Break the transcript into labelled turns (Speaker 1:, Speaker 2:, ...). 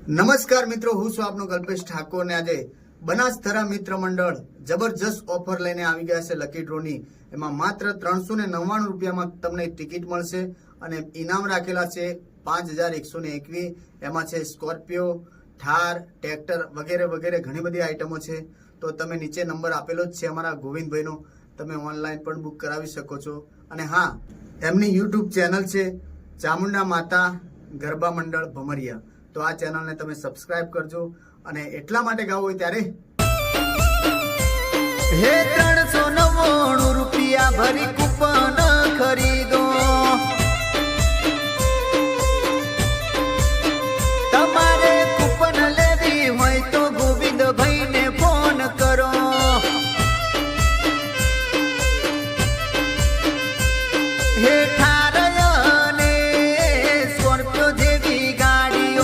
Speaker 1: નમસ્કાર મિત્રો, હું છું આપનો કલ્પેશ ઠાકોર ને આજે બનાસથરા મિત્ર મંડળ જબરજસ્ત ઓફર લઈને આવી ગયા છે લકી ડ્રોની। એમાં માત્ર 399 રૂપિયામાં તમને ટિકિટ મળશે અને ઇનામ રાખેલા છે 5121। એમાં છે સ્કોર્પિયો, થાર, ટ્રેક્ટર વગેરે વગેરે ઘણી બધી આઈટમો છે। તો તમે નીચે નંબર આપેલો જ છે અમારા ગોવિંદભાઈનો, તમે ઓનલાઈન પણ બુક કરાવી શકો છો। અને હા, એમની યુટ્યુબ ચેનલ છે ચામુંડા માતા ગરબા મંડળ ભમરિયા। તો આ ચેનલને તમે સબસ્ક્રાઇબ કરજો અને એટલા માટે ગાવું હોય ત્યારે
Speaker 2: હે 399 રૂપિયા ભરી કૂપન ખરીદો।